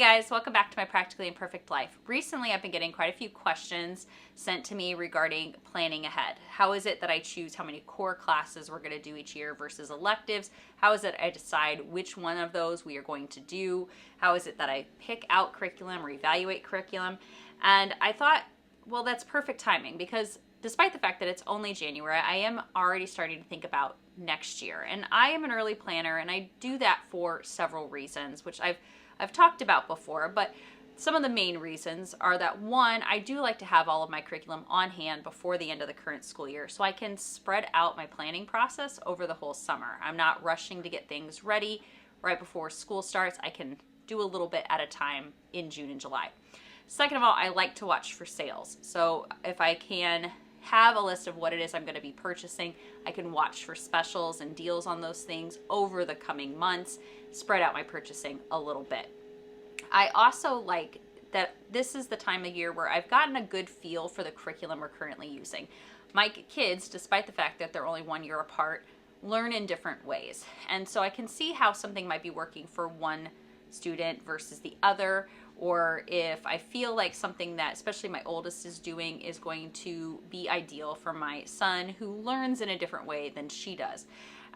guys, welcome back to my Practically Imperfect Life. Recently, I've been getting quite a few questions sent to me regarding planning ahead. How is it that I choose how many core classes we're going to do each year versus electives? How is it I decide which one of those we are going to do? How is it that I pick out curriculum or evaluate curriculum? And I thought, well, that's perfect timing because despite the fact that it's only January, I am already starting to think about next year. And I am an early planner, and I do that for several reasons, which I've talked about before, but some of the main reasons are that one, I do like to have all of my curriculum on hand before the end of the current school year so I can spread out my planning process over the whole summer. I'm not rushing to get things ready right before school starts. I can do a little bit at a time in June and July. Second of all, I like to watch for sales. So if I can have a list of what it is I'm going to be purchasing, I can watch for specials and deals on those things over the coming months, spread out my purchasing a little bit. I also like that this is the time of year where I've gotten a good feel for the curriculum we're currently using. My kids, despite the fact that they're only 1 year apart, learn in different ways. And so I can see how something might be working for one student versus the other, or if I feel like something that especially my oldest is doing is going to be ideal for my son who learns in a different way than she does.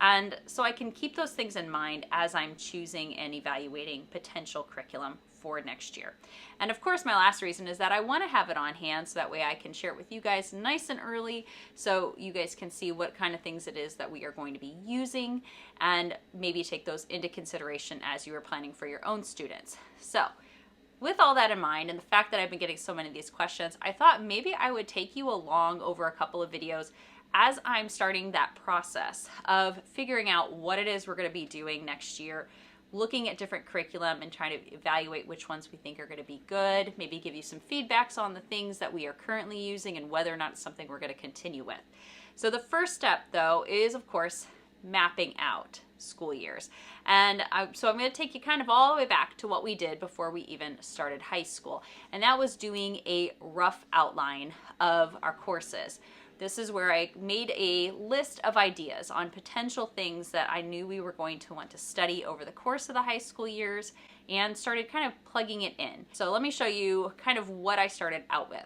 And so I can keep those things in mind as I'm choosing and evaluating potential curriculum for next year. And of course, my last reason is that I want to have it on hand so that way I can share it with you guys nice and early so you guys can see what kind of things it is that we are going to be using and maybe take those into consideration as you are planning for your own students. So with all that in mind and the fact that I've been getting so many of these questions, I thought maybe I would take you along over a couple of videos as I'm starting that process of figuring out what it is we're going to be doing next year, looking at different curriculum and trying to evaluate which ones we think are going to be good, maybe give you some feedbacks on the things that we are currently using and whether or not it's something we're going to continue with. So the first step, though, is, of course, mapping out school years. And so I'm going to take you kind of all the way back to what we did before we even started high school. And that was doing a rough outline of our courses. This is where I made a list of ideas on potential things that I knew we were going to want to study over the course of the high school years and started kind of plugging it in. So let me show you kind of what I started out with.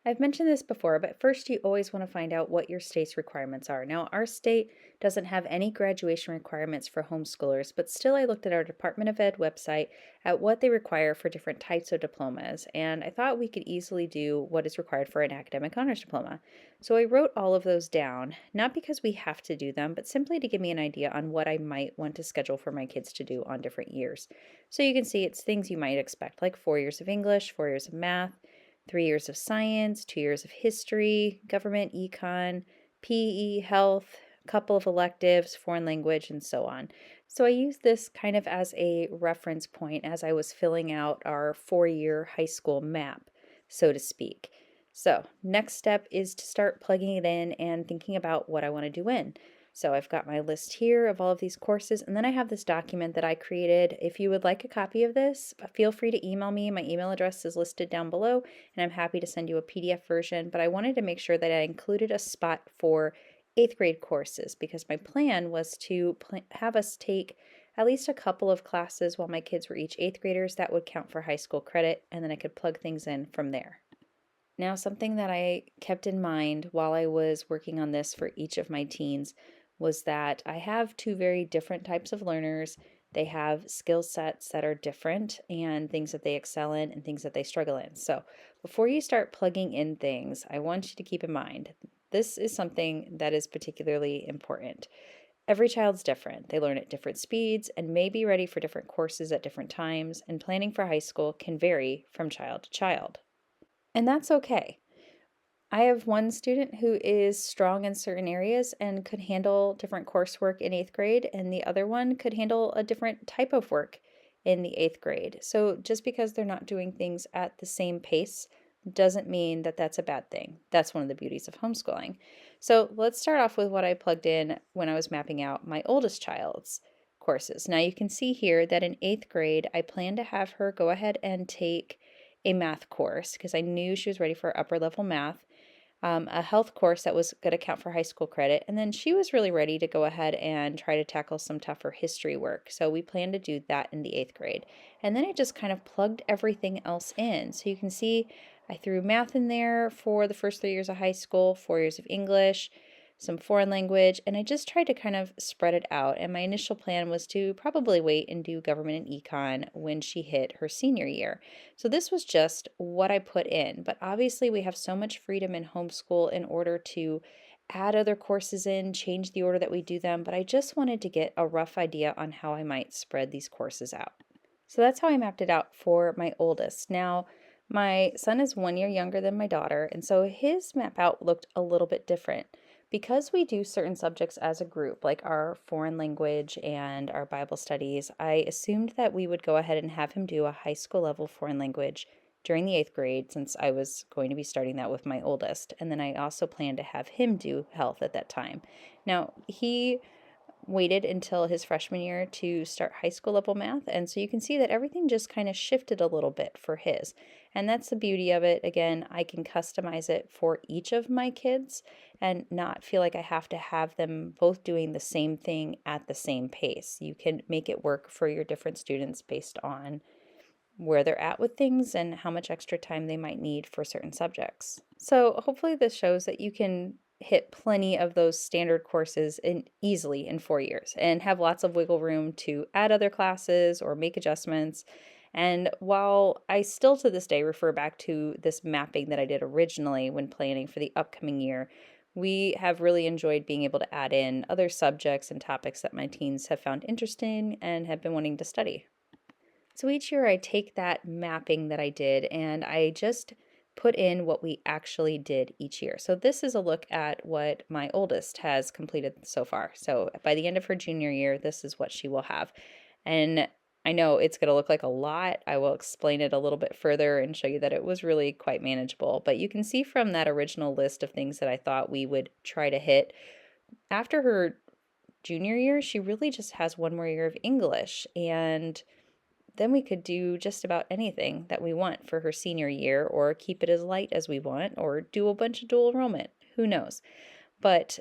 I've mentioned this before, but first you always want to find out what your state's requirements are. Now, our state doesn't have any graduation requirements for homeschoolers, but still I looked at our Department of Ed website at what they require for different types of diplomas, and I thought we could easily do what is required for an academic honors diploma. So I wrote all of those down, not because we have to do them, but simply to give me an idea on what I might want to schedule for my kids to do on different years. So you can see it's things you might expect, like 4 years of English, 4 years of math, 3 years of science, 2 years of history, government, econ, PE, health, a couple of electives, foreign language, and so on. So I used this kind of as a reference point as I was filling out our 4-year high school map, so to speak. So next step is to start plugging it in and thinking about what I want to do in. So I've got my list here of all of these courses, and then I have this document that I created. If you would like a copy of this, feel free to email me. My email address is listed down below, and I'm happy to send you a PDF version, but I wanted to make sure that I included a spot for 8th grade courses because my plan was to have us take at least a couple of classes while my kids were each 8th graders. That would count for high school credit, and then I could plug things in from there. Now, something that I kept in mind while I was working on this for each of my teens was that I have 2 very different types of learners. They have skill sets that are different and things that they excel in and things that they struggle in. So before you start plugging in things, I want you to keep in mind, this is something that is particularly important. Every child's different. They learn at different speeds and may be ready for different courses at different times, and planning for high school can vary from child to child. And that's okay. I have one student who is strong in certain areas and could handle different coursework in 8th grade, and the other one could handle a different type of work in the 8th grade. So just because they're not doing things at the same pace doesn't mean that that's a bad thing. That's one of the beauties of homeschooling. So let's start off with what I plugged in when I was mapping out my oldest child's courses. Now you can see here that in 8th grade, I plan to have her go ahead and take a math course because I knew she was ready for upper level math. a health course that was going to count for high school credit. And then she was really ready to go ahead and try to tackle some tougher history work. So we planned to do that in the 8th grade. And then I just kind of plugged everything else in. So you can see I threw math in there for the first 3 years of high school, 4 years of English, some foreign language, and I just tried to kind of spread it out. And my initial plan was to probably wait and do government and econ when she hit her senior year. So this was just what I put in. But obviously, we have so much freedom in homeschool in order to add other courses in, change the order that we do them. But I just wanted to get a rough idea on how I might spread these courses out. So that's how I mapped it out for my oldest. Now, my son is 1 year younger than my daughter, and so his map out looked a little bit different. Because we do certain subjects as a group, like our foreign language and our Bible studies, I assumed that we would go ahead and have him do a high school level foreign language during the 8th grade, since I was going to be starting that with my oldest. And then I also planned to have him do health at that time. Now, he waited until his freshman year to start high school level math. And so you can see that everything just kind of shifted a little bit for his. And that's the beauty of it. Again, I can customize it for each of my kids and not feel like I have to have them both doing the same thing at the same pace. You can make it work for your different students based on where they're at with things and how much extra time they might need for certain subjects. So hopefully this shows that you can hit plenty of those standard courses easily in 4 years and have lots of wiggle room to add other classes or make adjustments. And while I still to this day refer back to this mapping that I did originally when planning for the upcoming year, we have really enjoyed being able to add in other subjects and topics that my teens have found interesting and have been wanting to study. So each year I take that mapping that I did and I just put in what we actually did each year. So this is a look at what my oldest has completed so far. So by the end of her junior year, this is what she will have. And I know it's going to look like a lot. I will explain it a little bit further and show you that it was really quite manageable. But you can see from that original list of things that I thought we would try to hit, after her junior year, she really just has one more year of English. And then we could do just about anything that we want for her senior year, or keep it as light as we want, or do a bunch of dual enrollment. Who knows? But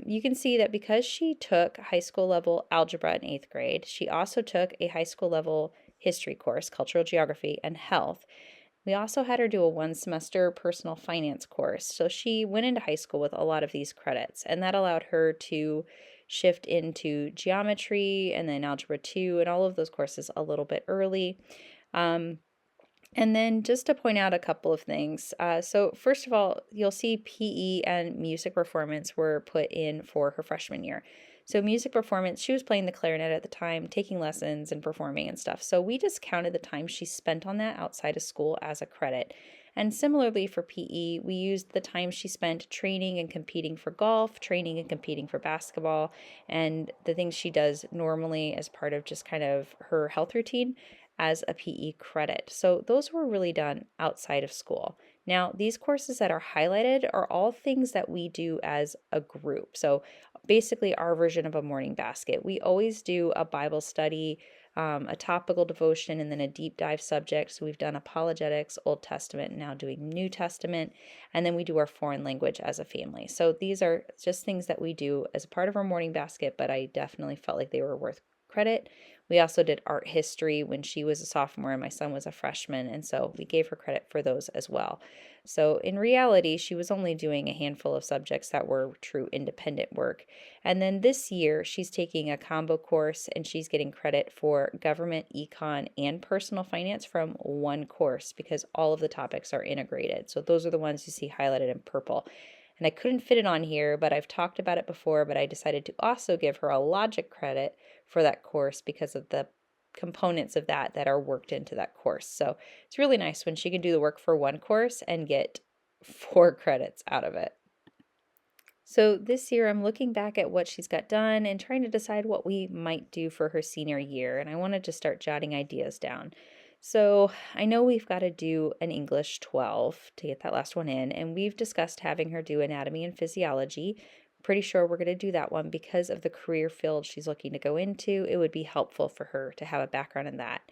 you can see that because she took high school level algebra in 8th grade, she also took a high school level history course, cultural geography, and health. We also had her do a 1 semester personal finance course. So she went into high school with a lot of these credits, and that allowed her to shift into geometry and then algebra 2 and all of those courses a little bit early. Um, and then just to point out a couple of things. So first of all, you'll see PE and music performance were put in for her freshman year. So music performance, she was playing the clarinet at the time, taking lessons and performing and stuff. So we just counted the time she spent on that outside of school as a credit. And similarly for PE, we used the time she spent training and competing for golf, training and competing for basketball, and the things she does normally as part of just kind of her health routine as a PE credit. So those were really done outside of school. Now, these courses that are highlighted are all things that we do as a group. So basically our version of a morning basket. We always do a Bible study, a topical devotion, and then a deep dive subject. So we've done apologetics, Old Testament, now doing New Testament, and then we do our foreign language as a family. So these are just things that we do as a part of our morning basket, but I definitely felt like they were worth credit. We also did art history when she was a sophomore and my son was a freshman, and so we gave her credit for those as well. So in reality, she was only doing a handful of subjects that were true independent work. And then this year, she's taking a combo course and she's getting credit for government, econ, and personal finance from one course because all of the topics are integrated. So those are the ones you see highlighted in purple. And I couldn't fit it on here, but I've talked about it before, but I decided to also give her a logic credit for that course because of the components of that are worked into that course. So it's really nice when she can do the work for one course and get 4 credits out of it. So this year I'm looking back at what she's got done and trying to decide what we might do for her senior year. And I wanted to start jotting ideas down. So I know we've got to do an English 12 to get that last one in. And we've discussed having her do anatomy and physiology. Pretty sure we're going to do that one because of the career field she's looking to go into. It would be helpful for her to have a background in that.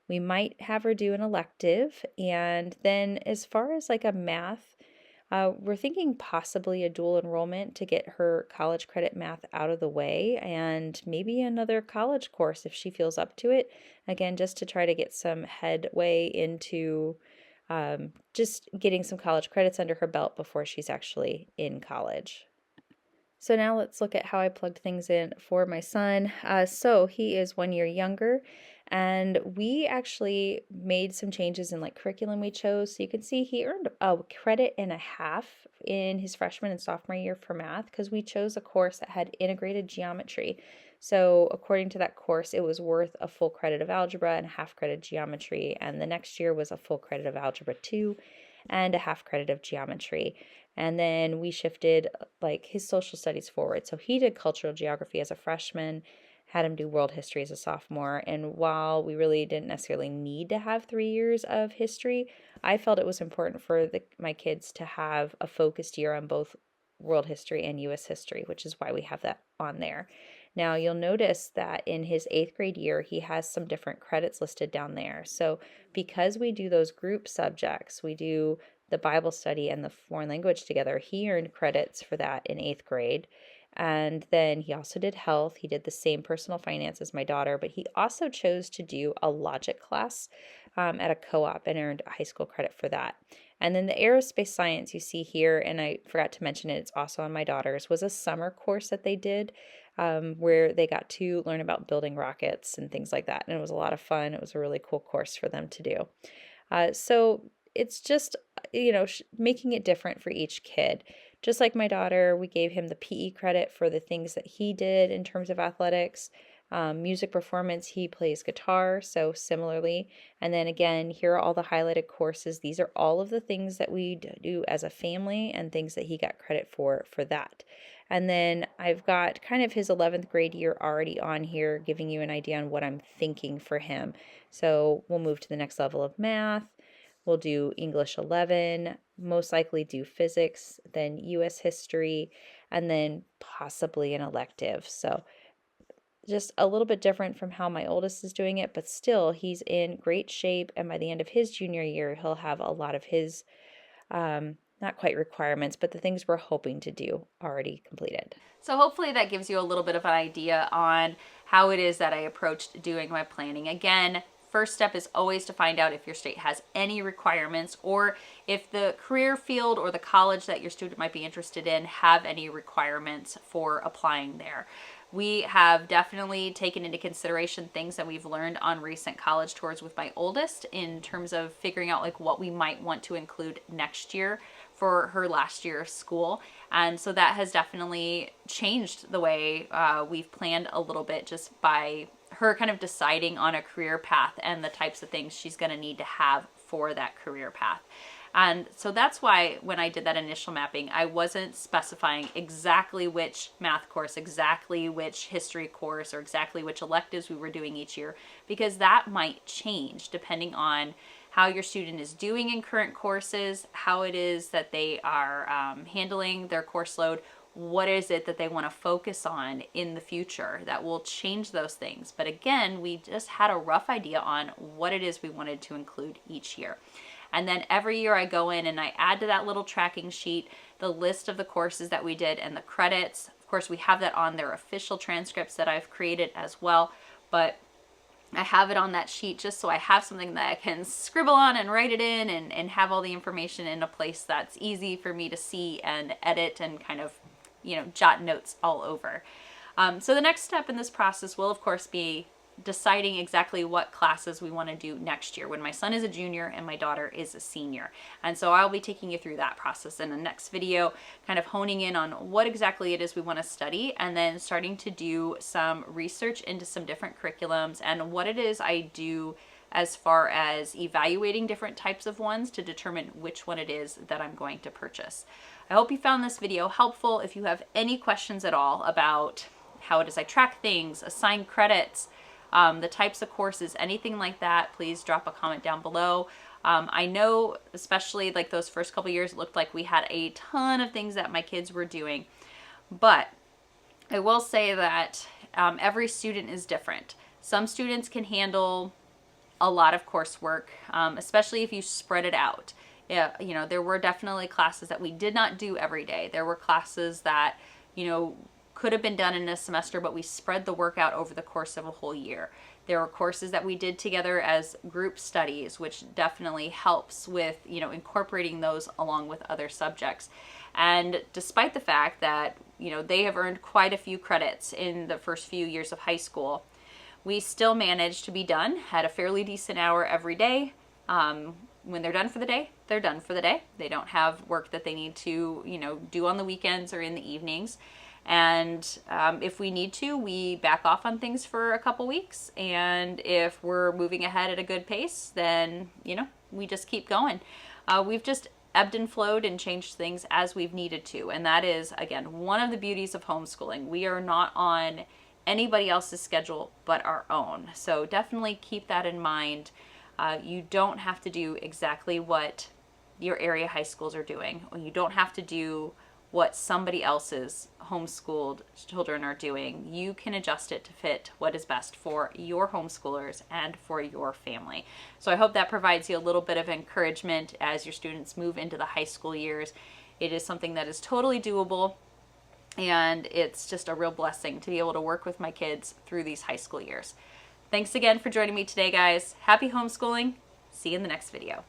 We might have her do an elective. And then as far as like a math We're thinking possibly a dual enrollment to get her college credit math out of the way and maybe another college course if she feels up to it. Again, just to try to get some headway into just getting some college credits under her belt before she's actually in college. So now let's look at how I plugged things in for my son. So he is 1 year younger, and we actually made some changes in like curriculum we chose. So you can see he earned a credit and a half in his freshman and sophomore year for math because we chose a course that had integrated geometry. So according to that course, it was worth a full credit of algebra and a half credit geometry, and the next year was a full credit of algebra 2 and a half credit of geometry. And then we shifted like his social studies forward. So he did cultural geography as a freshman, had him do world history as a sophomore. And while we really didn't necessarily need to have 3 years of history, I felt it was important for my kids to have a focused year on both world history and US history, which is why we have that on there. Now, you'll notice that in his 8th grade year, he has some different credits listed down there. So, because we do those group subjects, we do the Bible study and the foreign language together, he earned credits for that in 8th grade. And then he also did health. He did the same personal finance as my daughter, but he also chose to do a logic class at a co op and earned high school credit for that. And then the aerospace science you see here, and I forgot to mention it, it's also on my daughter's, was a summer course that they did where they got to learn about building rockets and things like that. And it was a lot of fun. It was a really cool course for them to do. So it's just, making it different for each kid. Just like my daughter, we gave him the PE credit for the things that he did in terms of athletics. Music performance, he plays guitar, so similarly. And then again, here are all the highlighted courses. These are all of the things that we do as a family and things that he got credit for that. And then I've got kind of his 11th grade year already on here, giving you an idea on what I'm thinking for him. So we'll move to the next level of math. We'll do English 11, most likely do physics, then US history, and then possibly an elective. So just a little bit different from how my oldest is doing it, but still he's in great shape. And by the end of his junior year, he'll have a lot of his, not quite requirements, but the things we're hoping to do already completed. So hopefully that gives you a little bit of an idea on how it is that I approached doing my planning. Again, first step is always to find out if your state has any requirements or if the career field or the college that your student might be interested in have any requirements for applying there. We have definitely taken into consideration things that we've learned on recent college tours with my oldest in terms of figuring out like what we might want to include next year for her last year of school. And so that has definitely changed the way we've planned a little bit just by her kind of deciding on a career path and the types of things she's going to need to have for that career path. And so that's why when I did that initial mapping, I wasn't specifying exactly which math course, exactly which history course, or exactly which electives we were doing each year, because that might change depending on how your student is doing in current courses, how it is that they are handling their course load, what is it that they want to focus on in the future that will change those things. But again, we just had a rough idea on what it is we wanted to include each year. And then every year I go in and I add to that little tracking sheet the list of the courses that we did and the credits. Of course, we have that on their official transcripts that I've created as well, but I have it on that sheet just so I have something that I can scribble on and write it in and have all the information in a place that's easy for me to see and edit and kind of, jot notes all over. So the next step in this process will, of course, be deciding exactly what classes we want to do next year when my son is a junior and my daughter is a senior. And so I'll be taking you through that process in the next video, kind of honing in on what exactly it is we want to study and then starting to do some research into some different curriculums and what it is I do as far as evaluating different types of ones to determine which one it is that I'm going to purchase. I hope you found this video helpful. If you have any questions at all about how it is I track things, assign credits, the types of courses, anything like that, please drop a comment down below. I know, especially like those first couple years, it looked like we had a ton of things that my kids were doing, but I will say that every student is different. Some students can handle a lot of coursework, especially if you spread it out. Yeah, there were definitely classes that we did not do every day. There were classes that, could have been done in a semester, but we spread the work out over the course of a whole year. There were courses that we did together as group studies, which definitely helps with, incorporating those along with other subjects. And despite the fact that, they have earned quite a few credits in the first few years of high school, we still managed to be done at a fairly decent hour every day. When they're done for the day, they're done for the day. They don't have work that they need to, do on the weekends or in the evenings. And if we need to, we back off on things for a couple weeks. And if we're moving ahead at a good pace, then, we just keep going. We've just ebbed and flowed and changed things as we've needed to. And that is, again, one of the beauties of homeschooling. We are not on anybody else's schedule but our own. So definitely keep that in mind. You don't have to do exactly what your area high schools are doing. You don't have to do what somebody else's homeschooled children are doing. You can adjust it to fit what is best for your homeschoolers and for your family. So I hope that provides you a little bit of encouragement as your students move into the high school years. It is something that is totally doable, and it's just a real blessing to be able to work with my kids through these high school years. Thanks again for joining me today, guys. Happy homeschooling. See you in the next video.